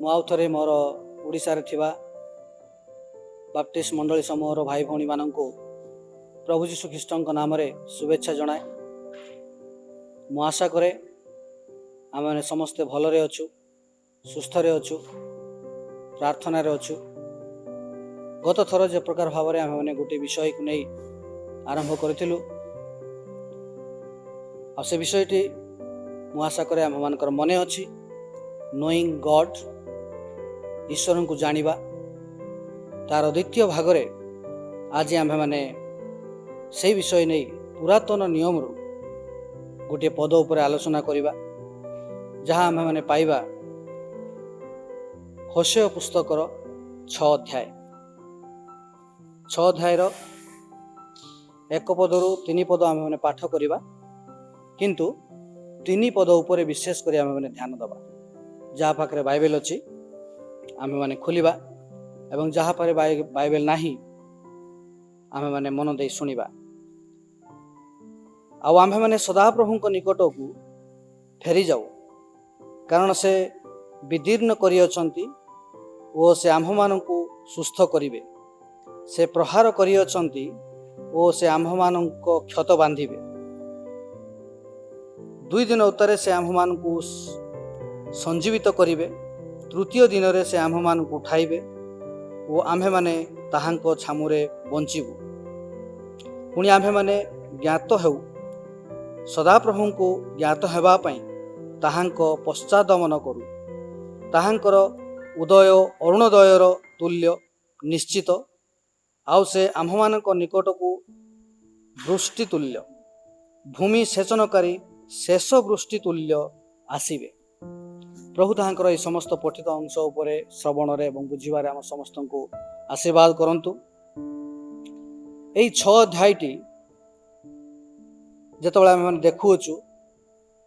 आउ थे मोर ओडिशारे थिबा बाप्टिस्ट मंडली समूहर भाई भौणी मानक प्रभु यीशु ख्रीष्टଙ୍କ नामरे शुभेच्छा जणाए। मु आशा करे आम मैंने समस्ते भलरे अच्छु, सुस्थरे अच्छु, प्रार्थना अच्छु। गत थर जे प्रकार भाव में आम मैंने गोटे विषय को नहीं आरंभ करूँ आ से विषयटी मु आशा करे आम मानकर मने अच्छी नोइंग गॉड, ईश्वर को जानिबा। तार द्वितीय भागरे आज आम मैंने से विषय नहीं पुरातन नियम रु गोटे पद उपर आलोचना करिबा, जहाँ आम मैंने पाइबा होशेय पुस्तकर 6 अध्याय 6 अध्यायर 1 पदरु 3 पद आम मैंने पाठ करिबा, किंतु 3 पद उपर विशेष करी आम मैंने ध्यान दबा। जहाँ पाखे बाइबल अच्छी आम मैंने खोलिबा एवं जहाँ पर बाइबल नाही आम मैंने मन दे शुणिबा। आम मैंने सदाप्रभु निकट को फेरी जाऊ, कारण से विदीर्ण करियछंती ओ से आम्भ मानकु सुस्थ करिवे। से प्रहार करियछंती ओ से आम्भ मानक क्षत बांधिबे। 2 दिन उत्तरे से आम्भ मानकु संजीवित करिवे। तृतीय दिन रे से आम्भ मानकु उठाइबे ओ आम्भे माने ताहांको छामुरे बंचिबु। पुणी आम्भे माने ज्ञात हेउ, सदाप्रभु को ज्ञात हेबा पई ताहांको पश्चादमन करू। ताहांकर उदय अरुणोदयर तुल्य निश्चित, आउ से आम्भमानक निकट को वृष्टि तुल्य, भूमि सेचनकारी शेष वृष्टि तुल्य आसीबे। प्रभु ताहांकर ये समस्त पठित अंश उपरे श्रवण एवं बुझिबारे आम समस्त को आशीर्वाद करंतु। यही 6 अध्यायटी जेतबेले आम देखुछु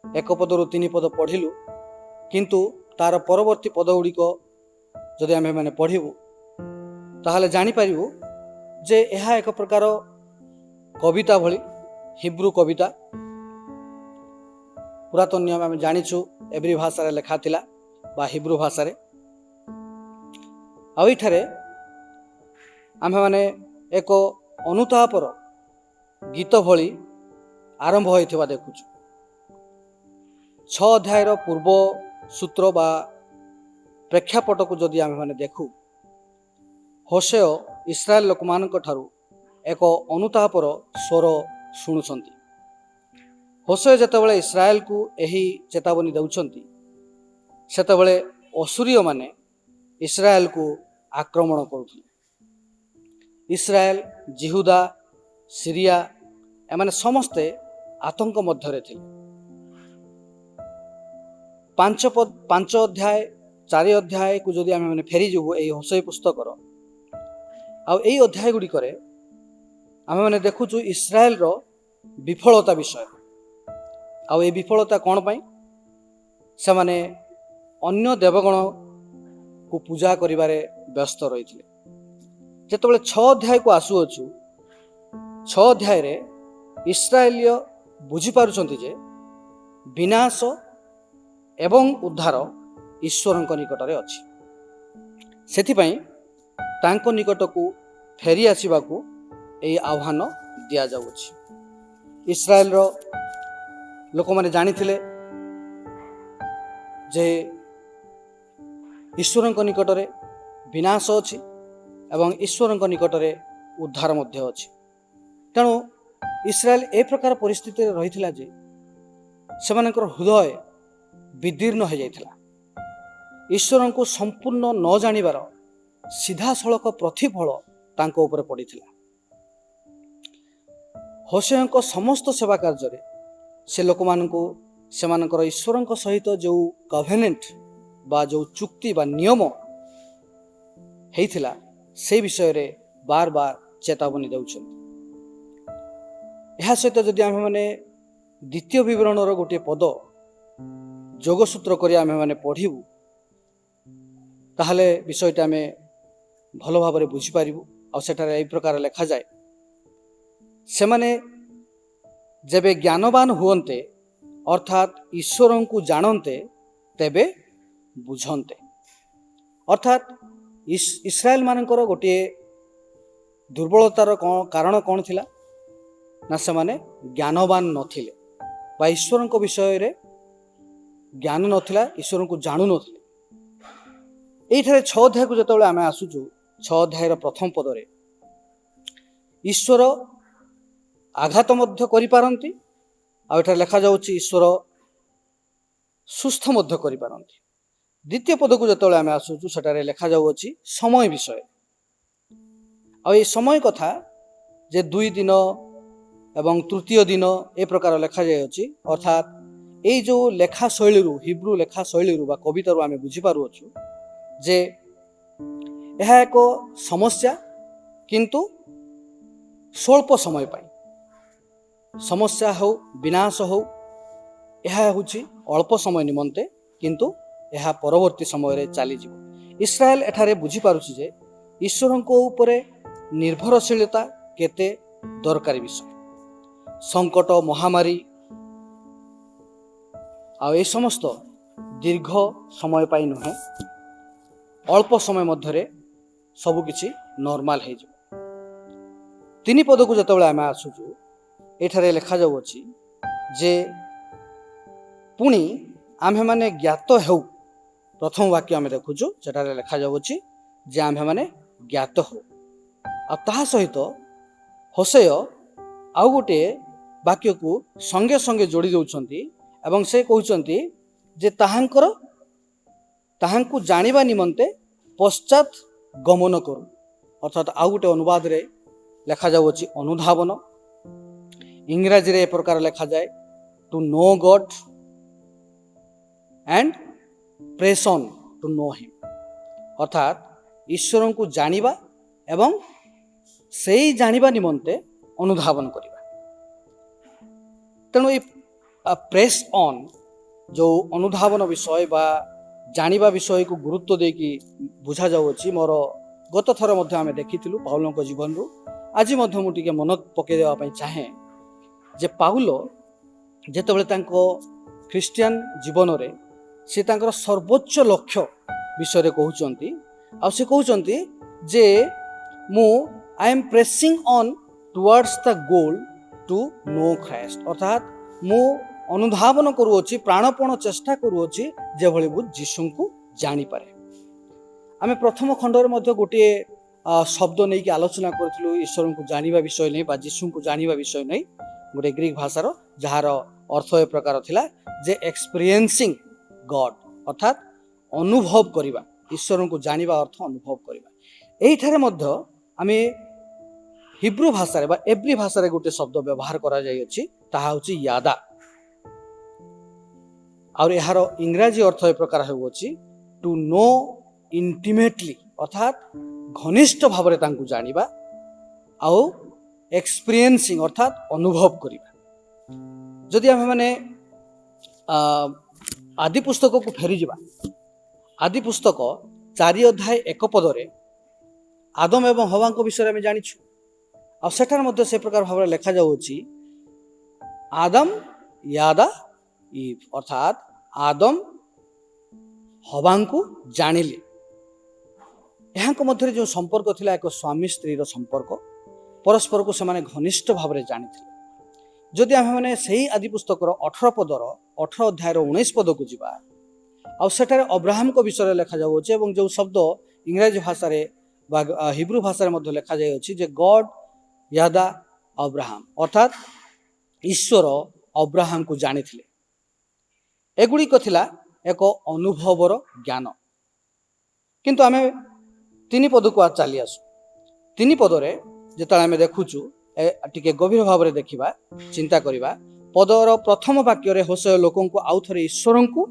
1 पदरु 3 पद पढ़िलु, किंतु तार परवर्ती पद गुड़िक जदि आम मैंने पढ़िबु ताहले जानि पारिबु जे यह एक प्रकार कविता भली, हिब्रू कविता। पुरातन नियम आम जानिछु एब्री भाषा लेखा थिला बा हिब्रू भाषा रे। आइठारे आम मैंने एक अनुतापर गीत भली आरंभ होइथिबा देखुछु। 6 अध्यायर पूर्व सूत्र बा प्रेक्षापट को जदि आम मैंने देखु, होशेय इस्राएल लोक मानक ठारू एक अनुतापर स्वर शुणुछंती। होशेय जेतेबेले इस्राएल को यही चेतावनी दउछंती, सेतेबेले असुरीय माने इस्राएल को आक्रमण करुथले। इस्राएल, जिहुदा, सीरिया एमाने समस्ते आतंक मध्यरे थिले। 5 अध्याय 4 अध्याय को जदि आम मैंने फेरी जाबु एई होशेय पुस्तकर आ एई अध्याय गुडी करे आम मैंने देखुछु इस्राएल रो विफलता विषय। आ ए विफलता कौन पाई? से माने अन्य देवगण को पूजा करिबारे व्यस्त रही। जेतेबेले 6 अध्याय को आसुअछु, 6 अध्याय रे इस्राएलीय बुझी पारुछंती जे विनाश एवं उद्धार ईश्वरଙ୍କ निकटरे अछि। सेथिपई तांको निकट को फेरी आसीबाकू एई आह्वान दिया जाउछि। इस्राएल रो लोक माने जानिथिले जे ईश्वरଙ୍କ निकटरे विनाश अछि एवं ईश्वरଙ୍କ निकटरे उद्धार मध्य अछि। तेणु इस्राएल ए प्रकार परिस्थिति रहिथिला जे सेमानकर हृदय विदीर्ण हो जाइथिला। ईश्वर को संपूर्ण न जानिबार सीधा सड़क प्रतिफल तांको ऊपर पड़िथिला। होशेयଙ୍କ समस्त सेवा कार्य से लोक मानकु सेमानकर ईश्वरଙ୍କ सहित जो कवेनेंट बा जो चुक्ति बा नियम हेइथिला से विषय रे बार बार चेतावनी देउछन। यह सहित जदि आम मैंने द्वितीय विवरणर गोटे पद जोगसूत्र करी आम मैंने पढ़िबू ताहले विषयटा आम भल भाव बुझीपारू। आ सेठारे एई प्रकार लेखा जाए, से माने जेबे ज्ञानवान हुवन्ते अर्थात ईश्वर को जानते तेबे बुझन्ते। अर्थात इस्राएल मानकर गोटे दुर्बलतार कारण कौन थिला ना से माने ज्ञानवान नथिले बा ईश्वर विषय रे ज्ञान नथिला, ईश्वर को जाणु नथिले। एइठारे 6 अध्याय को जेतेबेले आमे आसुचु 6 अध्यायर प्रथम पदरे ईश्वर आघात मध्य करि पारंती, आ एठारे लेखा जाउची ईश्वर सुस्थ मध्य करि पारंती। द्वितीय पद को जेतेबेले आमे आसुचु सेटारे लेखा जाउची समय विषय, आ ए समय कथा जे 2 दिन एवं तृतीय दिन ए प्रकार लेखा जाय अछि। अर्थात ए जो लेखा शैली हिब्रू लेखा शैली बा कवितारू आमे बुझी पारु अछु जे यह एक समस्या किंतु स्वल्प समय पाई समस्या हो विनाश हो यह होची अल्प समय निमंते किंतु यह परवर्ती समय रे चली जीवो। इस्राएल एठारे बुझी पारुछि जे ईश्वर को ऊपर निर्भरशीलता केते दरकारी विषय। संकट महामारी आ ए समस्त दीर्घ समय पाई नुहे, अल्प समय मध्यरे सबु किछि नॉर्मल हे जिवो। 3 पद को जेतेबेले आमे आसुचु एठारे लेखा जाउ अछि जे पुणी आम्भे माने ज्ञात हेउ। प्रथम वाक्य आमे देखुचु सेटारे लेखा जाउ अछि जे आम्भे माने ज्ञात हो, आ ताहा सहित होसेय आउ गोटे वाक्य को संगे संगे जोड़ी दउछंती एवं से कहउछंती जे ताहांकु जानिबा निमंते पश्चात गमन करू। अर्थात आउ गोटे अनुवाद रे लेखा जाउ अछि अनुधावन, इंग्रजी रे ए प्रकार लेखा जाए to know God and press on to know him. अर्थात ईश्वर को जानिबा एवं सेई जानिबा निमंते अनुधावन करिबा। तेणु ये प्रेस ऑन जो अनुधावन विषय बा जानिबा विषय को गुरुत्व देकी बुझा जाउछि। मोर गत थर मध्य आमे देखिथिलु पाउलो को जीवन रु आज मध्य मु टिके मन पके देवा पई चाहे जे पाउलो जेतेबेले तांको ख्रिस्टियन जीवन रे से तांकर सर्वोच्च लक्ष्य विषय रे कहउचंती, आ से कहउचंती जे मु I am pressing on towards the goal to know Christ. अर्थात मु अनुधावन करूअछि, प्राणपण चेष्टा करूअछि जे भली मु यीशु को जानि पारे। आमे प्रथम खंड रे मध्य गोटे शब्द नै कि आलोचना करथिलु ईश्वर को जानिबा विषय नै बा यीशु को जानिबा विषय नै, गोटे ग्रीक भाषार जहार अर्थ ए प्रकार थिला जे एक्सपीरियंसिंग गॉड। अर्थात अनुभव करिबा, ईश्वर को जानिबा अर्थ अनुभव करिबा। एही थारे मध्य आमे हिब्रू भाषा रे बा एब्री भाषा रे गोटे शब्द व्यवहार करा जाय अछि, ताहा होछि यादा। और यार इंग्रजी अर्थ ए प्रकार होउछि टू नो इंटिमेटली। अर्थात घनिष्ठ भाव तांकु जानिबा आउ एक्सपीरियंसिंग अर्थात अनुभव करिबा। जदि आमे माने आदि पुस्तक को फेरी जिबा, आदि पुस्तक 4 अध्याय 1 पद रे आदम एवं हवा को विषय में जानिछु। आ सेठार मध्य से प्रकार भाव लेखा जाउछि आदम यादा ईव। अर्थात आदम हवा को जानिले। यहाँ मध्य जो संपर्क थिला एक स्वामी स्त्री रो संपर्क, परस्पर को से घनिष्ठ भाव में जानी थे। जदि आम मैंने सही आदि पुस्तक 18 पदर 18 अध्याय 19 पद को जीवा आठार अब्राहम को विषय लेखा जाउछि एवं जो शब्द इंग्रजी भाषा रे बा हिब्रू भाषा रे मध्य लेखा जाय अछि जे गॉड यादा अब्राहम। अर्थात ईश्वर अब्राहम को जानी थिले। एगुड़िक थिला एक अनुभवर ज्ञान। किंतु आमे 3 पद को चली आसु। 3 पदरे जेतले आमे देखुछु टिके गभीर भाव में देखिबा, चिंता करिबा। पदर प्रथम वाक्य रे होशे लोकन को आउ थरे ईश्वर को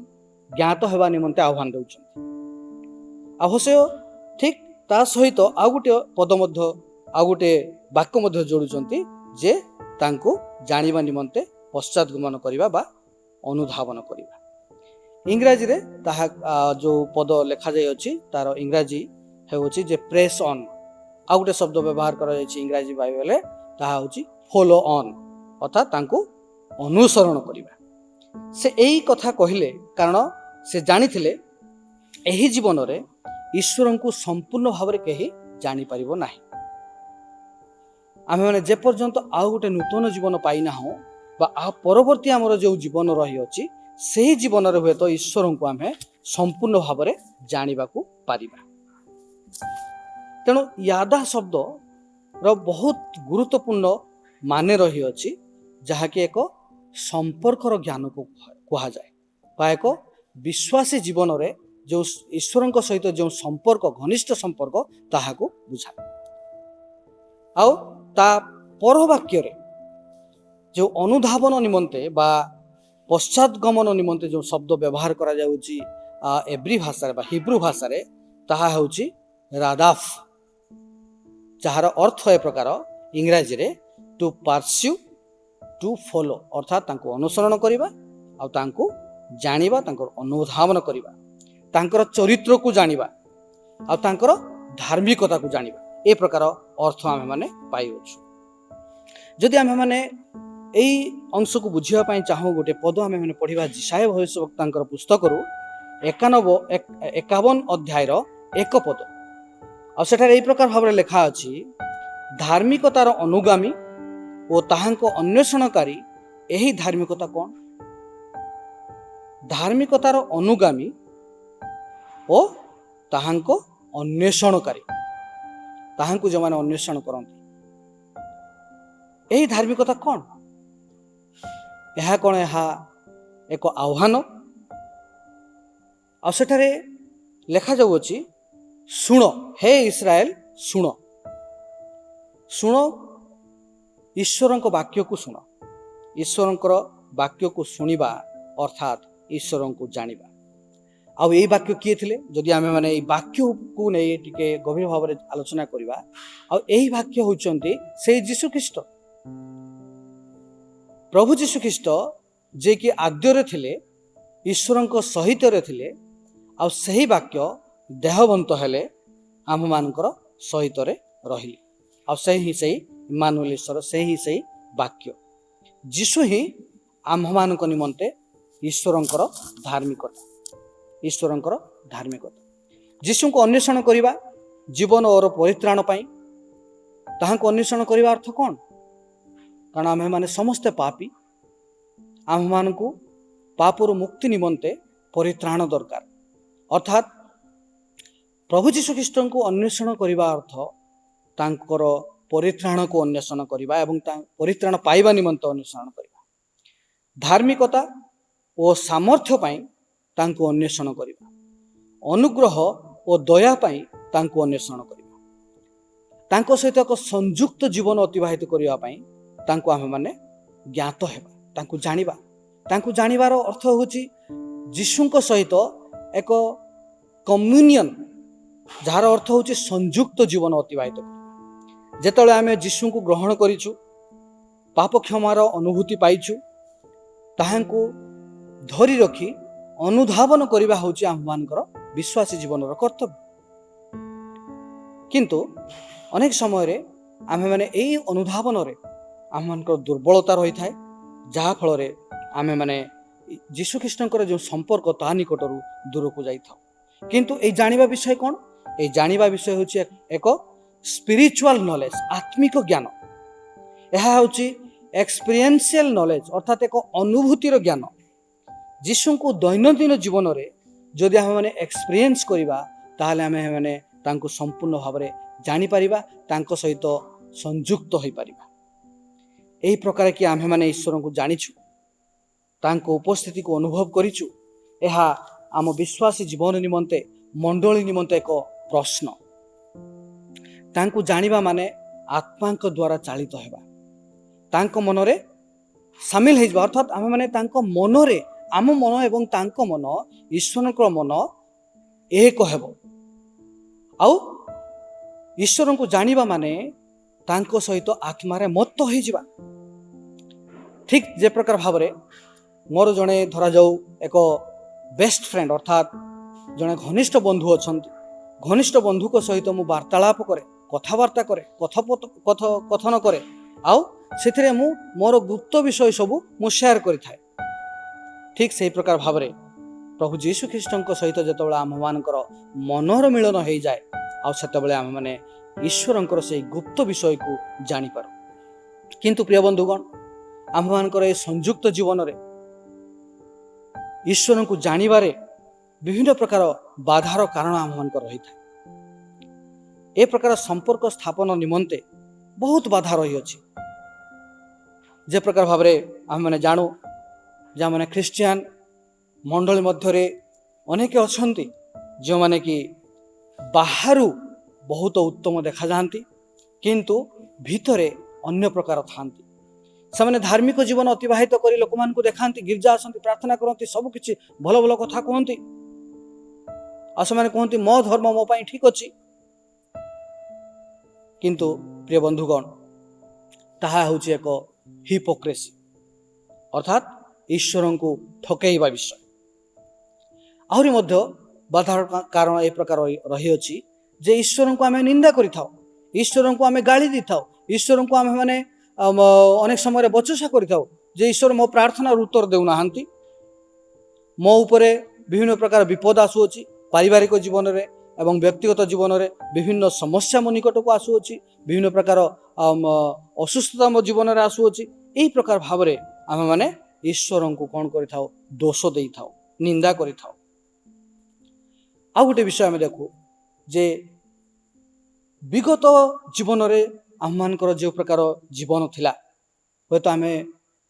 ज्ञात हेबा निमंते आह्वान दउछन। आ होशे ठीक ता सहित आउ गुटे पद मध्य आउ गुटे वाक्य मध्य जोडुचंती जे तांको जानिबा निमंते पश्चात गमन करिबा बा अनुधावन करिबा। इंग्रजी रे ताहा जो पद लेखा जाय अछि तार इंग्रजी हेउछि जे प्रेस ऑन। आउ गुटे शब्द व्यवहार करा जाय अछि इंग्रजी बाइबल रे ताहा होछि फॉलो ऑन। अर्थात तांको अनुसरण करिबा। से एही कथा कहिले कारण से जानिथिले एही जीवन रे ଈଶ୍ୱରଙ୍କୁ ସମ୍ପୂର୍ଣ୍ଣ ଭାବରେ କେହି ଜାଣିପାରିବ ନାହିଁ। ଆମେମାନେ ଯେପର୍ଯ୍ୟନ୍ତ ଆଉ ଗୋଟେ ନୂତନ ଜୀବନ ପାଇନାହୁଁ ବା ଆଉ ପରବର୍ତ୍ତୀ ଆମର ଯେଉଁ ଜୀବନ ରହିଅଛି ସେହି ଜୀବନରେ ହୁଏତ ଈଶ୍ୱରଙ୍କୁ ଆମେ ସମ୍ପୂର୍ଣ୍ଣ ଭାବରେ ଜାଣିବାକୁ ପାରିବା। ତେଣୁ ୟାଦା ଶବ୍ଦର ବହୁତ ଗୁରୁତ୍ୱପୂର୍ଣ୍ଣ ମାନେ ରହିଅଛି, ଯାହାକି ଏକ ସମ୍ପର୍କର ଜ୍ଞାନକୁ କୁହାଯାଏ ବା ଏକ ବିଶ୍ୱାସୀ ଜୀବନରେ ଯେଉଁ ଈଶ୍ୱରଙ୍କ ସହିତ ଯେଉଁ ସମ୍ପର୍କ, ଘନିଷ୍ଠ ସମ୍ପର୍କ, ତାହାକୁ ବୁଝାଏ। ଆଉ ତା ପର ବାକ୍ୟରେ ଯେଉଁ ଅନୁଧାବନ ନିମନ୍ତେ ବା ପଶ୍ଚାତଗମନ ନିମନ୍ତେ ଯେଉଁ ଶବ୍ଦ ବ୍ୟବହାର କରାଯାଉଛି ଏବ୍ରି ଭାଷାରେ ବା ହିବ୍ରୁ ଭାଷାରେ, ତାହା ହେଉଛି ରାଦାଫ, ଯାହାର ଅର୍ଥ ଏ ପ୍ରକାର ଇଂରାଜୀରେ ଟୁ ପାର୍ସ୍ୟୁ, ଟୁ ଫଲୋ, ଅର୍ଥାତ୍ ତାଙ୍କୁ ଅନୁସରଣ କରିବା ଆଉ ତାଙ୍କୁ ଜାଣିବା, ତାଙ୍କର ଅନୁଧାବନ କରିବା, ତାଙ୍କର ଚରିତ୍ରକୁ ଜାଣିବା ଆଉ ତାଙ୍କର ଧାର୍ମିକତାକୁ ଜାଣିବା, ଏ ପ୍ରକାର ଅର୍ଥ ଆମେମାନେ ପାଇଅଛୁ। ଯଦି ଆମେମାନେ ଏଇ ଅଂଶକୁ ବୁଝିବା ପାଇଁ ଚାହୁଁ, ଗୋଟେ ପଦ ଆମେମାନେ ପଢ଼ିବା ଯିଶାୟା ଭବିଷ୍ୟବକ୍ତାଙ୍କର ପୁସ୍ତକରୁ 51 ଅଧ୍ୟାୟର 1 ପଦ। ଆଉ ସେଠାରେ ଏହି ପ୍ରକାର ଭାବରେ ଲେଖା ଅଛି, ଧାର୍ମିକତାର ଅନୁଗାମୀ ଓ ତାହାଙ୍କ ଅନ୍ୱେଷଣକାରୀ, ଏହି ଧାର୍ମିକତା କ'ଣ? ଧାର୍ମିକତାର ଅନୁଗାମୀ ଓ ତାହାଙ୍କ ଅନ୍ୱେଷଣକାରୀ, ତାହାଙ୍କୁ ଯେଉଁମାନେ ଅନ୍ୱେଷଣ କରନ୍ତି, ଏହି ଧାର୍ମିକତା କ'ଣ? ଏହା କ'ଣ ଏହା ଏକ ଆହ୍ୱାନ? ଆଉ ସେଠାରେ ଲେଖାଯାଉଅଛି, ଶୁଣ ହେ ଇସ୍ରାଏଲ, ଶୁଣ, ଶୁଣ, ଈଶ୍ୱରଙ୍କ ବାକ୍ୟକୁ ଶୁଣ। ଈଶ୍ୱରଙ୍କର ବାକ୍ୟକୁ ଶୁଣିବା ଅର୍ଥାତ୍ ଈଶ୍ୱରଙ୍କୁ ଜାଣିବା। ଆଉ ଏଇ ବାକ୍ୟ କିଏ ଥିଲେ? ଯଦି ଆମେମାନେ ଏଇ ବାକ୍ୟକୁ ନେଇ ଟିକେ ଗଭୀର ଭାବରେ ଆଲୋଚନା କରିବା, ଆଉ ଏହି ବାକ୍ୟ ହେଉଛନ୍ତି ସେଇ ଯୀଶୁଖ୍ରୀଷ୍ଟ, ପ୍ରଭୁ ଯୀଶୁଖ୍ରୀଷ୍ଟ, ଯିଏକି ଆଦ୍ୟରେ ଥିଲେ, ଈଶ୍ୱରଙ୍କ ସହିତରେ ଥିଲେ, ଆଉ ସେହି ବାକ୍ୟ ଦେହବନ୍ତ ହେଲେ, ଆମମାନଙ୍କର ସହିତରେ ରହିଲେ। ଆଉ ସେହି ଇମାନୁଏଲ ଈଶ୍ୱର, ସେହି ବାକ୍ୟ ଯୀଶୁ ହିଁ ଆମ୍ଭମାନଙ୍କ ନିମନ୍ତେ ଈଶ୍ୱରଙ୍କର ଧାର୍ମିକତା। ଯୀଶୁଙ୍କୁ ଅନ୍ୱେଷଣ କରିବା ଜୀବନର ପରିତ୍ରାଣ ପାଇଁ। ତାହାଙ୍କୁ ଅନ୍ୱେଷଣ କରିବା ଅର୍ଥ କ'ଣ? କାରଣ ଆମେମାନେ ସମସ୍ତେ ପାପୀ, ଆମ୍ଭମାନଙ୍କୁ ପାପରୁ ମୁକ୍ତି ନିମନ୍ତେ ପରିତ୍ରାଣ ଦରକାର। ଅର୍ଥାତ୍ ପ୍ରଭୁ ଯୀଶୁଖ୍ରୀଷ୍ଟଙ୍କୁ ଅନ୍ୱେଷଣ କରିବା ଅର୍ଥ ତାଙ୍କର ପରିତ୍ରାଣକୁ ଅନ୍ୱେଷଣ କରିବା ଏବଂ ପରିତ୍ରାଣ ପାଇବା ନିମନ୍ତେ ଅନ୍ୱେଷଣ କରିବା। ଧାର୍ମିକତା ଓ ସାମର୍ଥ୍ୟ ପାଇଁ ତାଙ୍କୁ ଅନ୍ୱେଷଣ କରିବା, ଅନୁଗ୍ରହ ଓ ଦୟା ପାଇଁ ତାଙ୍କୁ ଅନ୍ୱେଷଣ କରିବା, ତାଙ୍କ ସହିତ ଏକ ସଂଯୁକ୍ତ ଜୀବନ ଅତିବାହିତ କରିବା ପାଇଁ ତାଙ୍କୁ ଆମେମାନେ ଜ୍ଞାତ ହେବା, ତାଙ୍କୁ ଜାଣିବା। ତାଙ୍କୁ ଜାଣିବାର ଅର୍ଥ ହେଉଛି ଯୀଶୁଙ୍କ ସହିତ ଏକ କମ୍ୟୁନିୟନ, ଯାହାର ଅର୍ଥ ହେଉଛି ସଂଯୁକ୍ତ ଜୀବନ ଅତିବାହିତ କରିବା। ଯେତେବେଳେ ଆମେ ଯୀଶୁଙ୍କୁ ଗ୍ରହଣ କରିଛୁ, ପାପ କ୍ଷମାର ଅନୁଭୂତି ପାଇଛୁ, ତାହାଙ୍କୁ ଧରି ରଖି ଅନୁଧାବନ କରିବା ହେଉଛି ଆମମାନଙ୍କର ବିଶ୍ୱାସୀ ଜୀବନର କର୍ତ୍ତବ୍ୟ। କିନ୍ତୁ ଅନେକ ସମୟରେ ଆମେମାନେ ଏଇ ଅନୁଧାବନରେ ଆମମାନଙ୍କର ଦୁର୍ବଳତା ରହିଥାଏ, ଯାହାଫଳରେ ଆମେମାନେ ଯୀଶୁଖ୍ରୀଷ୍ଟଙ୍କର ଯେଉଁ ସମ୍ପର୍କ ତା ନିକଟରୁ ଦୂରକୁ ଯାଇଥାଉ। କିନ୍ତୁ ଏଇ ଜାଣିବା ବିଷୟ କ'ଣ? ଏଇ ଜାଣିବା ବିଷୟ ହେଉଛି ଏକ ସ୍ପିରିଚୁଆଲ ନଲେଜ, ଆତ୍ମିକ ଜ୍ଞାନ। ଏହା ହେଉଛି ଏକ୍ସପିରିଏନ୍ସିଆଲ ନଲେଜ, ଅର୍ଥାତ୍ ଏକ ଅନୁଭୂତିର ଜ୍ଞାନ। ଯୀଶୁଙ୍କୁ ଦୈନନ୍ଦିନ ଜୀବନରେ ଯଦି ଆମେମାନେ ଏକ୍ସପିରିଏନ୍ସ କରିବା, ତାହେଲେ ଆମେମାନେ ତାଙ୍କୁ ସମ୍ପୂର୍ଣ୍ଣ ଭାବରେ ଜାଣିପାରିବା, ତାଙ୍କ ସହିତ ସଂଯୁକ୍ତ ହୋଇପାରିବା। ଏହି ପ୍ରକାର କି ଆମେମାନେ ଈଶ୍ୱରଙ୍କୁ ଜାଣିଛୁ, ତାଙ୍କ ଉପସ୍ଥିତିକୁ ଅନୁଭବ କରିଛୁ, ଏହା ଆମ ବିଶ୍ୱାସୀ ଜୀବନ ନିମନ୍ତେ, ମଣ୍ଡଳୀ ନିମନ୍ତେ ଏକ ପ୍ରଶ୍ନ। ତାଙ୍କୁ ଜାଣିବା ମାନେ ଆତ୍ମାଙ୍କ ଦ୍ୱାରା ଚାଳିତ ହେବା, ତାଙ୍କ ମନରେ ସାମିଲ ହେଇଯିବା, ଅର୍ଥାତ୍ ଆମେମାନେ ତାଙ୍କ ମନରେ, ଆମ ମନ ଏବଂ ତାଙ୍କ ମନ, ଈଶ୍ୱରଙ୍କ ମନ ଏକ ହେବ। ଆଉ ଈଶ୍ୱରଙ୍କୁ ଜାଣିବା ମାନେ ତାଙ୍କ ସହିତ ଆତ୍ମାରେ ମତ୍ତ ହୋଇଯିବା। ଠିକ୍ ଯେ ପ୍ରକାର ଭାବରେ ମୋର ଜଣେ ଧରାଯାଉ ଏକ ବେଷ୍ଟ ଫ୍ରେଣ୍ଡ, ଅର୍ଥାତ୍ ଜଣେ ଘନିଷ୍ଠ ବନ୍ଧୁ ଅଛନ୍ତି, ଘନିଷ୍ଠ ବନ୍ଧୁଙ୍କ ସହିତ ମୁଁ ବାର୍ତ୍ତାଳାପ କରେ, କଥାବାର୍ତ୍ତା କରେ, କଥନ କରେ, ଆଉ ସେଥିରେ ମୁଁ ମୋର ଗୁପ୍ତ ବିଷୟ ସବୁ ମୁଁ ସେୟାର କରିଥାଏ। ଠିକ୍ ସେହି ପ୍ରକାର ଭାବରେ प्रभु जीशु ख्रीष्ट सहित जो आम मानकर मनर मिलन हो जाए आते आम मैंने ईश्वर से गुप्त विषय को जापर। किंतु प्रिय बंधुगण आम मानकर संयुक्त जीवन में ईश्वर को जानिबारे विभिन्न प्रकार बाधार कारण आम मान रही था। ए प्रकार संपर्क स्थापन निमंते बहुत बाधा रही अछि। जे प्रकार भाव आम मैंने जानू जहाँ मैंने ख्रिस्टियान मंडल मध्य अनेक अच्छा जो मैंने कि बाहर बहुत उत्तम देखा जाती किंतु भितरे अन्य प्रकार था। से धार्मिक जीवन अतिवाहित कर लोक मान देखा गिर्जा आसती प्रार्थना करती सबकि भल भल कथा कहती आ से कहती मो धर्म मो पाई ठीक अच्छी। किंतु प्रिय बंधुगण ताहा होची एक हिपोक्रेसी अर्थात ईश्वर को ठकैबा विषय। आहरी मध्य बाधार कारण ए प्रकार रही अछि जे ईश्वर को आम निंदा करि थाउ, ईश्वर को आम गाली दी थाउ, ईश्वर को आम माने अनेक समय बचसा करि थाउ जे ईश्वर मो प्रार्थना उत्तर देउना हांती, मो उपरे विभिन्न प्रकार विपद आसुअछि पारिवारिक जीवन रे एवं व्यक्तिगत जीवन में विभिन्न समस्या मो निकट को आसुअछि, विभिन्न प्रकार असुस्थता मो जीवन में आसुअछि। यही प्रकार भाव में आम मैंने ईश्वर को कौन कर दोष दे था निंदा कर। आ गोटे विषय आम देखू जे विगत जीवन में आम मानकर जो प्रकार जीवन थिला हे तो आम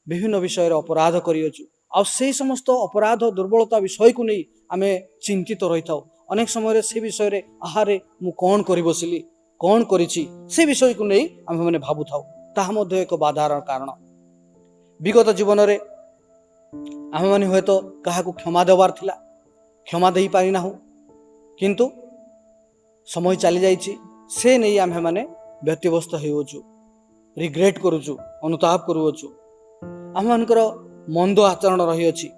विभिन्न विषय अपराध करियछु आ से समस्त अपराध दुर्बलता विषय को नहीं आम चिंतित रही था। अनेक समय से विषय आहारे मु कौन कर बसिली कौन करिछि से विषय को नहीं आम मैंने भावु थाउ ताहा मध्य एक बाधार कारण। विगत जीवन में आम मैंने हे तो क्या क्षमा देवार थिला क्षमा दे पारि नाहु किंतु समय चली जाइछि से नहीं आम मैंने व्यत्यवस्त होउछु रिग्रेट करूछु अनुताप करूछु। आम मानकर मंद आचरण रही अछि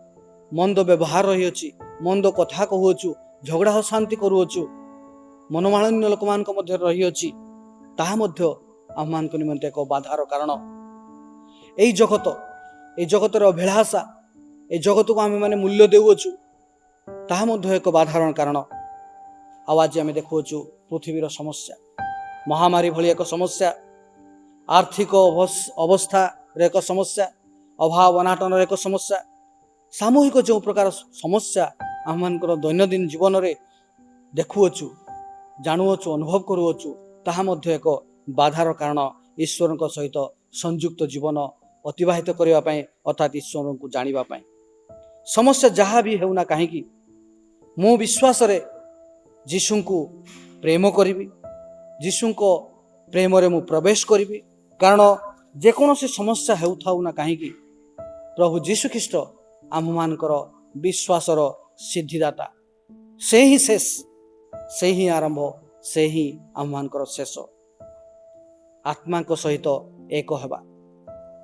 मंद व्यवहार रही अछि मंद कथा कहूछु झगड़ा अशांति करूछु मनोमालिन्य लोक मान मध्य रही अछि ताहा मध्य आम मान निमंते एक बाधार कारण। यही जगतर अभिलाषा ए जगत को आम मैंने मूल्य देउछु ताहा मध्य एक बाधारण कारण। आज आम देखुछु पृथ्वीर समस्या महामारी भली एक समस्या आर्थिक अवस्था एक समस्या अभाव अनाटन एक समस्या सामूहिक जो प्रकार समस्या आम मानकर दैनंदिन जीवन में देखुछु जानुछु अनुभव करुछु ताहा मध्य एक बाधार कारण ईश्वर सहित संयुक्त जीवन अतिवाहित करने अर्थात ईश्वर को जानापी। समस्या जहाँ भी होना कहीं मु विश्वास रे जीशु को प्रेम करी जीशु को प्रेम रे मु प्रवेश करी कारण जेकोसी समस्या होउ ना कहीं प्रभु जीशु ख्रीष्ट आम मानकर विश्वासर सिद्धिदाता से ही शेष से ही आरंभ से ही आम मानकर शेष आत्मा को सहित एक हेबा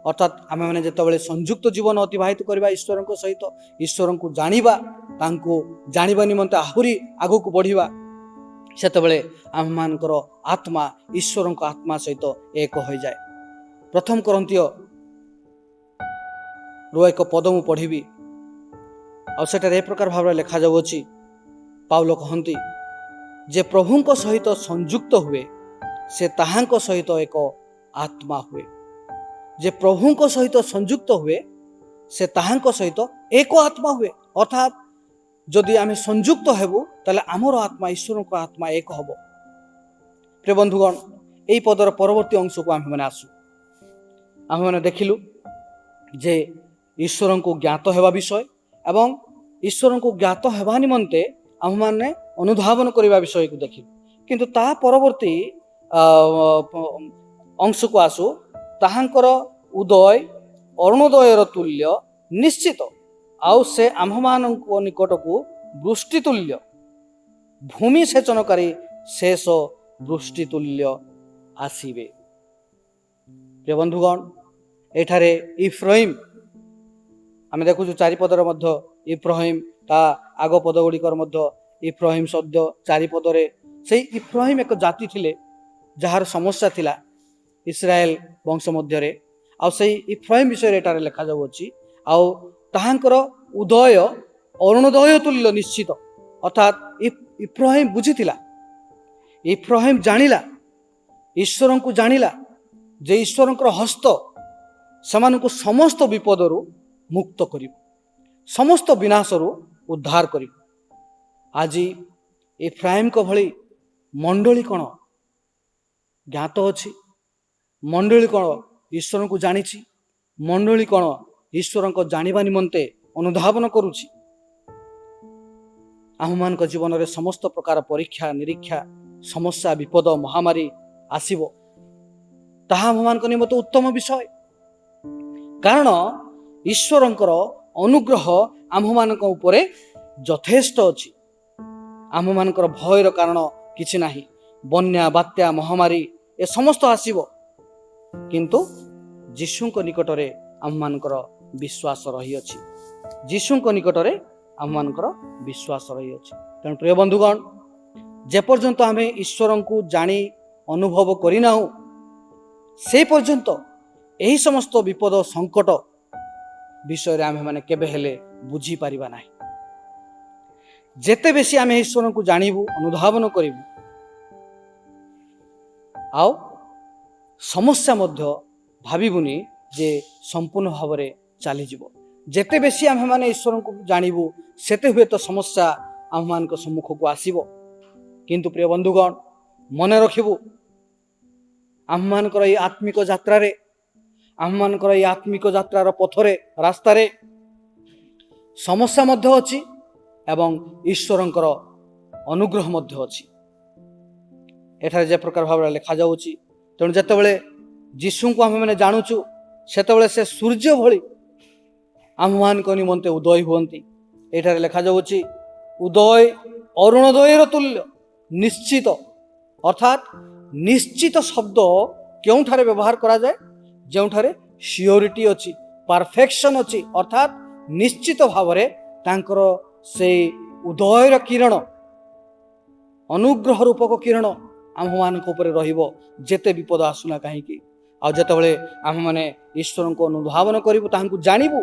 अर्थात आम मैंने जिते संयुक्त जीवन अतिवाहित करवा ईश्वर सहित ईश्वर को जानिबा तांको जानिबा निमंते आहुरी आगु को बढ़िबा सेतबेले आम मानकर आत्मा ईश्वर को आत्मा सहित एक हो जाए। प्रथम करंतिय रो एक पद मु पढ़ी आठ ए प्रकार भाव लिखा जाऊँगी पाउल कहती जे प्रभु सहित संयुक्त हुए से ताहांक सहित एक आत्मा हुए। जे प्रभु सहित संयुक्त हुए से ताहांक सहित एक आत्मा हुए अर्थात जदि आम संयुक्त हेबु ताले आमर आत्मा ईश्वर को आत्मा एक हब। प्रिय बंधुगण यही पदर परवर्ती अंश को आम मैंने आसु आम मैंने देखिलु जे ईश्वर को ज्ञात हेबा विषय एवं ईश्वर को ज्ञात हेबा निमंते आम माने अनुधावन करने विषय को देखिलु किंतु ता परवर्ती अंश को आसु ताहांकर उदय अरुणोदयर तुल्य निश्चित आउ से आम्भमान निकट को वृष्टि तुल्य भूमि सेचनकारी शेष वृष्टि तुल्य आसीबे। प्रिय बंधुगण एठारे इफ्राइम आम देखु चारिपदर मध्य इफ्राइम ता आग पद गुड़िकर मध्य इफ्राइम शब्द चारिपदरे से इफ्राइम एक जाति थिले जार समस्या थिला इस्राएल वंश मध्य आउ से इफ्राइम विषय एटारे लिखा जाउछि आउ ताहांकर उदय ଅରୁଣୋଦୟ ତୁଲ୍ୟ ନିଶ୍ଚିତ। ଅର୍ଥାତ୍ ଇବ୍ରାହିମ୍ ବୁଝିଥିଲା, ଇବ୍ରାହିମ୍ ଜାଣିଲା, ଈଶ୍ୱରଙ୍କୁ ଜାଣିଲା ଯେ ଈଶ୍ୱରଙ୍କର ହସ୍ତ ସେମାନଙ୍କୁ ସମସ୍ତ ବିପଦରୁ ମୁକ୍ତ କରିବ, ସମସ୍ତ ବିନାଶରୁ ଉଦ୍ଧାର କରିବ। ଆଜି ଇବ୍ରାହିମ୍ଙ୍କ ଭଳି ମଣ୍ଡଳୀ କ'ଣ ଜ୍ଞାତ ଅଛି? ମଣ୍ଡଳୀ କ'ଣ ଈଶ୍ୱରଙ୍କୁ ଜାଣିଛି? ମଣ୍ଡଳୀ କ'ଣ ଈଶ୍ୱରଙ୍କ ଜାଣିବା ନିମନ୍ତେ ଅନୁଧାବନ କରୁଛି? ଆମମାନଙ୍କ ଜୀବନରେ ସମସ୍ତ ପ୍ରକାର ପରୀକ୍ଷା ନିରୀକ୍ଷା, ସମସ୍ୟା, ବିପଦ, ମହାମାରୀ ଆସିବ। ତାହା ଆମମାନଙ୍କ ନିମନ୍ତେ ଉତ୍ତମ ବିଷୟ, କାରଣ ଈଶ୍ୱରଙ୍କର ଅନୁଗ୍ରହ ଆମ୍ଭମାନଙ୍କ ଉପରେ ଯଥେଷ୍ଟ ଅଛି। ଆମ୍ଭମାନଙ୍କର ଭୟର କାରଣ କିଛି ନାହିଁ। ବନ୍ୟା, ବାତ୍ୟା, ମହାମାରୀ ଏ ସମସ୍ତ ଆସିବ, କିନ୍ତୁ ଯୀଶୁଙ୍କ ନିକଟରେ ଆମମାନଙ୍କର ବିଶ୍ୱାସ ରହିଅଛି। ଯୀଶୁଙ୍କ ନିକଟରେ ଆମମାନଙ୍କର ବିଶ୍ୱାସ ରହିଅଛି। ତେଣୁ ପ୍ରିୟ ବନ୍ଧୁଗଣ, ଯେପର୍ଯ୍ୟନ୍ତ ଆମେ ଈଶ୍ୱରଙ୍କୁ ଜାଣି ଅନୁଭବ କରିନାହୁଁ, ସେ ପର୍ଯ୍ୟନ୍ତ ଏହି ସମସ୍ତ ବିପଦ ସଙ୍କଟ ବିଷୟରେ ଆମେମାନେ କେବେ ହେଲେ ବୁଝିପାରିବା ନାହିଁ। ଯେତେ ବେଶୀ ଆମେ ଈଶ୍ୱରଙ୍କୁ ଜାଣିବୁ, ଅନୁଧାବନ କରିବୁ, ଆଉ ସମସ୍ୟା ମଧ୍ୟ ଭାବିବୁନି ଯେ ସମ୍ପୂର୍ଣ୍ଣ ଭାବରେ ଚାଲିଯିବ। ଯେତେ ବେଶୀ ଆମେମାନେ ଈଶ୍ୱରଙ୍କୁ ଜାଣିବୁ, ସେତେ ହୁଏତ ସମସ୍ୟା ଆମମାନଙ୍କ ସମ୍ମୁଖକୁ ଆସିବ। କିନ୍ତୁ ପ୍ରିୟ ବନ୍ଧୁଗଣ, ମନେ ରଖିବୁ, ଆମମାନଙ୍କର ଏହି ଆତ୍ମିକ ଯାତ୍ରାରେ, ଆମମାନଙ୍କର ଏହି ଆତ୍ମିକ ଯାତ୍ରାର ପଥରେ, ରାସ୍ତାରେ ସମସ୍ୟା ମଧ୍ୟ ଅଛି ଏବଂ ଈଶ୍ୱରଙ୍କର ଅନୁଗ୍ରହ ମଧ୍ୟ ଅଛି। ଏଠାରେ ଯେ ପ୍ରକାର ଭାବରେ ଲେଖାଯାଉଛି, ତେଣୁ ଯେତେବେଳେ ଯୀଶୁଙ୍କୁ ଆମେମାନେ ଜାଣୁଛୁ, ସେତେବେଳେ ସେ ସୂର୍ଯ୍ୟ ଭଳି ଆମମାନଙ୍କ ନିମନ୍ତେ ଉଦୟ ହୁଅନ୍ତି। ଏଠାରେ ଲେଖାଯାଉଛି, ଉଦୟ ଅରୁଣୋଦୟର ତୁଲ୍ୟ ନିଶ୍ଚିତ। ଅର୍ଥାତ୍ ନିଶ୍ଚିତ ଶବ୍ଦ କେଉଁଠାରେ ବ୍ୟବହାର କରାଯାଏ? ଯେଉଁଠାରେ ସିଓରିଟି ଅଛି, ପରଫେକ୍ସନ ଅଛି, ଅର୍ଥାତ୍ ନିଶ୍ଚିତ ଭାବରେ ତାଙ୍କର ସେଇ ଉଦୟର କିରଣ, ଅନୁଗ୍ରହ ରୂପକ କିରଣ ଆମ୍ଭମାନଙ୍କ ଉପରେ ରହିବ, ଯେତେ ବିପଦ ଆସୁନା କାହିଁକି। ଆଉ ଯେତେବେଳେ ଆମେମାନେ ଈଶ୍ୱରଙ୍କୁ ଅନୁଧାବନ କରିବୁ, ତାହାଙ୍କୁ ଜାଣିବୁ,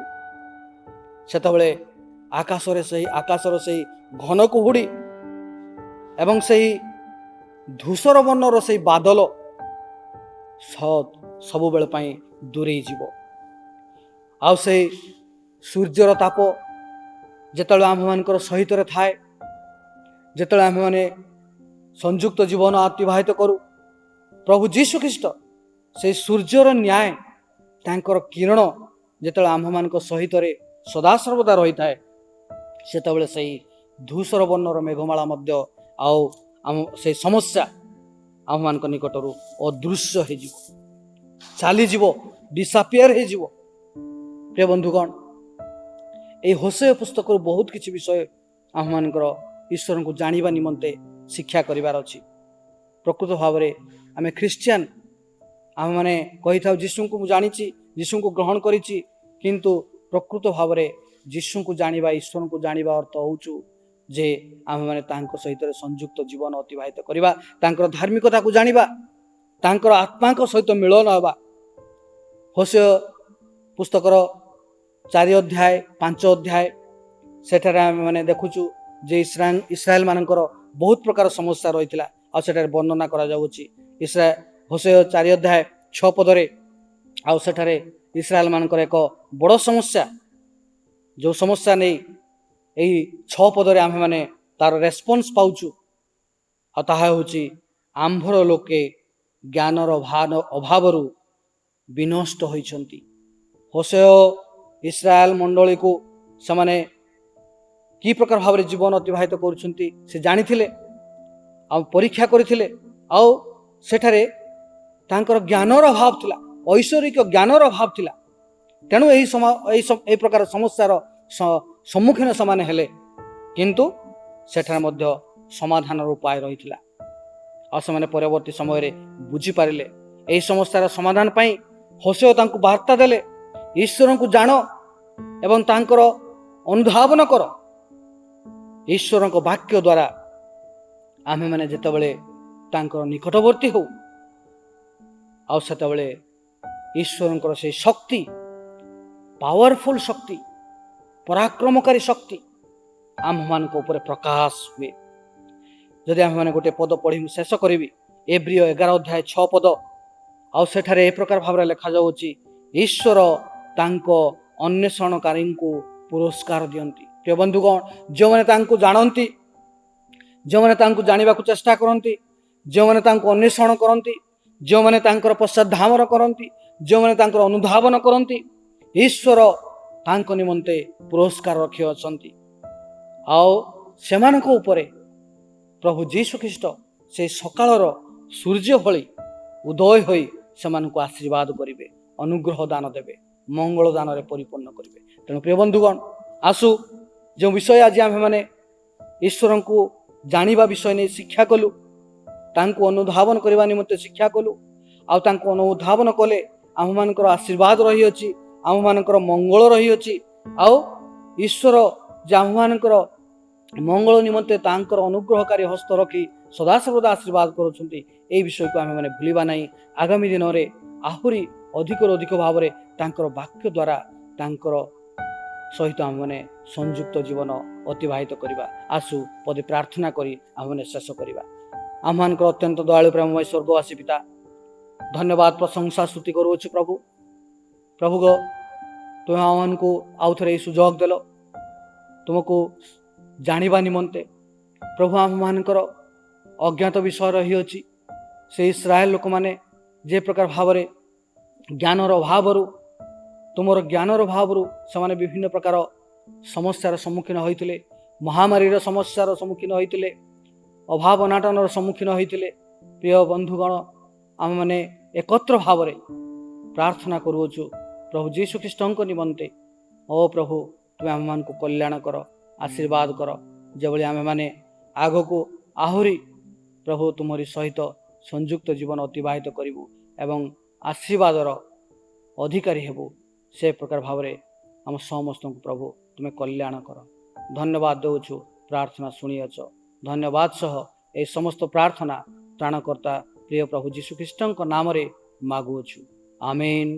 ସେତେବେଳେ ଆକାଶର ସେଇ ଘନ କୁହୁଡ଼ି ଏବଂ ସେଇ ଧୂସର ବର୍ଣ୍ଣର ସେଇ ବାଦଲ ସବୁବେଳେ ପାଇଁ ଦୂରେଇ ଯିବ। ଆଉ ସେଇ ସୂର୍ଯ୍ୟର ତାପ ଯେତେବେଳେ ଆମ୍ଭମାନଙ୍କର ସହିତରେ ଥାଏ, ଯେତେବେଳେ ଆମେମାନେ ସଂଯୁକ୍ତ ଜୀବନ ଅତିବାହିତ କରୁ, ପ୍ରଭୁ ଯୀଶୁ ଖ୍ରୀଷ୍ଟ ସେଇ ସୂର୍ଯ୍ୟର ନ୍ୟାୟ, ତାଙ୍କର କିରଣ ଯେତେବେଳେ ଆମ୍ଭମାନଙ୍କ ସହିତରେ ସଦାସର୍ବଦା ରହିଥାଏ, ସେତେବେଳେ ସେଇ ଧୂସର ବର୍ଣ୍ଣର ମେଘମାଳା ମଧ୍ୟ ଆଉ ସେଇ ସମସ୍ୟା ଆମମାନଙ୍କ ନିକଟରୁ ଅଦୃଶ୍ୟ ହେଇଯିବ, ଚାଲିଯିବ, ଡିସାପିୟର ହେଇଯିବ। ପ୍ରିୟ ବନ୍ଧୁଗଣ, ଏହି ହୋସେୟ ପୁସ୍ତକରୁ ବହୁତ କିଛି ବିଷୟ ଆମମାନଙ୍କର ଈଶ୍ୱରଙ୍କୁ ଜାଣିବା ନିମନ୍ତେ ଶିକ୍ଷା କରିବାର ଅଛି। ପ୍ରକୃତ ଭାବରେ ଆମେ ଖ୍ରୀଷ୍ଟିଆନ, ଆମେମାନେ କହିଥାଉ ଯୀଶୁଙ୍କୁ ମୁଁ ଜାଣିଛି, ଯୀଶୁଙ୍କୁ ଗ୍ରହଣ କରିଛି, କିନ୍ତୁ ପ୍ରକୃତ ଭାବରେ ଯୀଶୁଙ୍କୁ ଜାଣିବା, ଈଶ୍ୱରଙ୍କୁ ଜାଣିବା ଅର୍ଥ ହେଉଛୁ ଯେ ଆମେମାନେ ତାଙ୍କ ସହିତ ସଂଯୁକ୍ତ ଜୀବନ ଅତିବାହିତ କରିବା, ତାଙ୍କର ଧାର୍ମିକତାକୁ ଜାଣିବା, ତାଙ୍କର ଆତ୍ମାଙ୍କ ସହିତ ମିଳନ ହେବା। ହୋସେୟ ପୁସ୍ତକର 4 ଅଧ୍ୟାୟ 5 ଅଧ୍ୟାୟ, ସେଠାରେ ଆମେମାନେ ଦେଖୁଛୁ ଯେ ଇସ୍ରାଏଲ ମାନଙ୍କର ବହୁତ ପ୍ରକାର ସମସ୍ୟା ରହିଥିଲା, ଆଉ ସେଠାରେ ବର୍ଣ୍ଣନା କରାଯାଉଛି। ହୋସେୟ 4 ଅଧ୍ୟାୟ 6 ପଦରେ, ଆଉ ସେଠାରେ ଇସ୍ରାଏଲ ମାନଙ୍କର ଏକ ବଡ଼ ସମସ୍ୟା, ଯେଉଁ ସମସ୍ୟା ନେଇ ଏହି 6 ପଦରେ ଆମେମାନେ ତାର ରେସ୍ପନ୍ସ ପାଉଛୁ, ଆଉ ତାହା ହେଉଛି, ଆମ୍ଭର ଲୋକେ ଜ୍ଞାନର ଅଭାବରୁ ବିନଷ୍ଟ ହୋଇଛନ୍ତି। ହୋସେୟ ଇସ୍ରାଏଲ ମଣ୍ଡଳୀକୁ ସେମାନେ କି ପ୍ରକାର ଭାବରେ ଜୀବନ ଅତିବାହିତ କରୁଛନ୍ତି ସେ ଜାଣିଥିଲେ, ଆଉ ପରୀକ୍ଷା କରିଥିଲେ, ଆଉ ସେଠାରେ ତାଙ୍କର ଜ୍ଞାନର ଅଭାବ ଥିଲା, ଐଶ୍ୱରିକ ଜ୍ଞାନର ଅଭାବ ଥିଲା। ତେଣୁ ଏହି ପ୍ରକାର ସମସ୍ୟାର ସମ୍ମୁଖୀନ ସେମାନେ ହେଲେ, କିନ୍ତୁ ସେଠାରେ ମଧ୍ୟ ସମାଧାନର ଉପାୟ ରହିଥିଲା। ଆଉ ସେମାନେ ପରବର୍ତ୍ତୀ ସମୟରେ ବୁଝିପାରିଲେ। ଏହି ସମସ୍ୟାର ସମାଧାନ ପାଇଁ ହୋସେୟ ତାଙ୍କୁ ବାର୍ତ୍ତା ଦେଲେ, ଈଶ୍ୱରଙ୍କୁ ଜାଣ ଏବଂ ତାଙ୍କର ଅନୁଧାବନ କର। ଈଶ୍ୱରଙ୍କ ବାକ୍ୟ ଦ୍ୱାରା ଆମେମାନେ ଯେତେବେଳେ ତାଙ୍କର ନିକଟବର୍ତ୍ତୀ ହଉ, ଆଉ ସେତେବେଳେ ଈଶ୍ୱରଙ୍କର ସେଇ ଶକ୍ତି, ପାୱାରଫୁଲ ଶକ୍ତି, ପରାକ୍ରମକାରୀ ଶକ୍ତି आमମାନଙ୍କ ଉପରେ ପ୍ରକାଶ ହୁଏ। ଯଦି ଆମେମାନେ ଗୋଟେ ପଦ ପଢ଼ି ମୁଁ ଶେଷ କରିବି, ଏବ୍ରିୟ 11 ଅଧ୍ୟାୟ 6 ପଦ। ଆଉ ସେଠାରେ ଏ ପ୍ରକାର ଭାବରେ ଲେଖାଯାଉଛି, ଈଶ୍ୱର ତାଙ୍କ ଅନ୍ୱେଷଣକାରୀଙ୍କୁ ପୁରସ୍କାର ଦିଅନ୍ତି। ପ୍ରିୟ ବନ୍ଧୁଗଣ, ଯେଉଁମାନେ ତାଙ୍କୁ ଜାଣନ୍ତି, ଯେଉଁମାନେ ତାଙ୍କୁ ଜାଣିବାକୁ ଚେଷ୍ଟା କରନ୍ତି, ଯେଉଁମାନେ ତାଙ୍କୁ ଅନ୍ୱେଷଣ କରନ୍ତି, ଯେଉଁମାନେ ତାଙ୍କର ପଶ୍ଚାଦ୍ଧାବନ କରନ୍ତି, ଯେଉଁମାନେ ତାଙ୍କର ଅନୁଧାବନ କରନ୍ତି, ଈଶ୍ୱର ତାଙ୍କ ନିମନ୍ତେ ପୁରସ୍କାର ରଖିଅଛନ୍ତି। ଆଉ ସେମାନଙ୍କ ଉପରେ ପ୍ରଭୁ ଯୀଶୁଖ୍ରୀଷ୍ଟ ସେ ସକାଳର ସୂର୍ଯ୍ୟ ଭଳି ଉଦୟ ହୋଇ ସେମାନଙ୍କୁ ଆଶୀର୍ବାଦ କରିବେ, ଅନୁଗ୍ରହ ଦାନ ଦେବେ, ମଙ୍ଗଳ ଦାନରେ ପରିପୂର୍ଣ୍ଣ କରିବେ। ତେଣୁ ପ୍ରିୟ ବନ୍ଧୁଗଣ, ଆସୁ ଯେଉଁ ବିଷୟ ଆଜି ଆମେମାନେ ଈଶ୍ୱରଙ୍କୁ ଜାଣିବା ବିଷୟ ନେଇ ଶିକ୍ଷା କଲୁ, ତାଙ୍କୁ ଅନୁଧାବନ କରିବା ନିମନ୍ତେ ଶିକ୍ଷା କଲୁ। ଆଉ ତାଙ୍କୁ ଅନୁଧାବନ କଲେ ଆମମାନଙ୍କର ଆଶୀର୍ବାଦ ରହିଅଛି, ଆମମାନଙ୍କର ମଙ୍ଗଳ ରହିଅଛି। ଆଉ ଈଶ୍ୱର ଯେ ଆମମାନଙ୍କର ମଙ୍ଗଳ ନିମନ୍ତେ ତାଙ୍କର ଅନୁଗ୍ରହକାରୀ ହସ୍ତ ରଖି ସଦାସର୍ବଦା ଆଶୀର୍ବାଦ କରୁଛନ୍ତି, ଏହି ବିଷୟକୁ ଆମେମାନେ ଭୁଲିବା ନାହିଁ। ଆଗାମୀ ଦିନରେ ଆହୁରି ଅଧିକରୁ ଅଧିକ ଭାବରେ ତାଙ୍କର ବାକ୍ୟ ଦ୍ୱାରା ତାଙ୍କର ସହିତ ଆମେମାନେ ସଂଯୁକ୍ତ ଜୀବନ ଅତିବାହିତ କରିବା। ଆସୁ ପଦେ ପ୍ରାର୍ଥନା କରି ଆମେମାନେ ଶେଷ କରିବା। ଆମମାନଙ୍କର ଅତ୍ୟନ୍ତ ଦୟାଳୁ ପ୍ରେମମୟ ସ୍ୱର୍ଗବାସୀ ପିତା, ଧନ୍ୟବାଦ ପ୍ରଶଂସା ସ୍ତୁତି କରୁଅଛୁ ପ୍ରଭୁ। ପ୍ରଭୁ ଗୋ, ତୁମେ ଆମମାନଙ୍କୁ ଆଉ ଥରେ ଏହି ସୁଯୋଗ ଦେଲ ତୁମକୁ ଜାଣିବା ନିମନ୍ତେ। ପ୍ରଭୁ, ଆମମାନଙ୍କର ଅଜ୍ଞାତ ବିଷୟ ରହିଅଛି। ସେ ଇସ୍ରାଏଲ ଲୋକମାନେ ଯେ ପ୍ରକାର ଭାବରେ ଜ୍ଞାନର ଅଭାବରୁ, ତୁମର ଜ୍ଞାନର ଅଭାବରୁ ସେମାନେ ବିଭିନ୍ନ ପ୍ରକାର ସମସ୍ୟାର ସମ୍ମୁଖୀନ ହୋଇଥିଲେ, ମହାମାରୀର ସମସ୍ୟାର ସମ୍ମୁଖୀନ ହୋଇଥିଲେ, ଅଭାବ ଅନାଟନର ସମ୍ମୁଖୀନ ହୋଇଥିଲେ। ପ୍ରିୟ ବନ୍ଧୁଗଣ, ଆମେମାନେ ଏକତ୍ର ଭାବରେ ପ୍ରାର୍ଥନା କରୁଅଛୁ ପ୍ରଭୁ ଯୀଶୁଖ୍ରୀଷ୍ଟଙ୍କ ନିମନ୍ତେ। ଓ ପ୍ରଭୁ, ତୁମେ ଆମମାନଙ୍କୁ କଲ୍ୟାଣ କର, ଆଶୀର୍ବାଦ କର, ଯେଭଳି ଆମେମାନେ ଆଗକୁ ଆହୁରି ପ୍ରଭୁ ତୁମରି ସହିତ ସଂଯୁକ୍ତ ଜୀବନ ଅତିବାହିତ କରିବୁ ଏବଂ ଆଶୀର୍ବାଦର ଅଧିକାରୀ ହେବୁ। ସେ ପ୍ରକାର ଭାବରେ ଆମ ସମସ୍ତଙ୍କୁ ପ୍ରଭୁ ତୁମେ କଲ୍ୟାଣ କର। ଧନ୍ୟବାଦ ଦେଉଛୁ, ପ୍ରାର୍ଥନା ଶୁଣିଅଛ। ଧନ୍ୟବାଦ ସହ ଏହି ସମସ୍ତ ପ୍ରାର୍ଥନା ତ୍ରାଣକର୍ତ୍ତା ପ୍ରିୟ ପ୍ରଭୁ ଯୀଶୁଖ୍ରୀଷ୍ଟଙ୍କ ନାମରେ ମାଗୁଅଛୁ। ଆମେନ୍।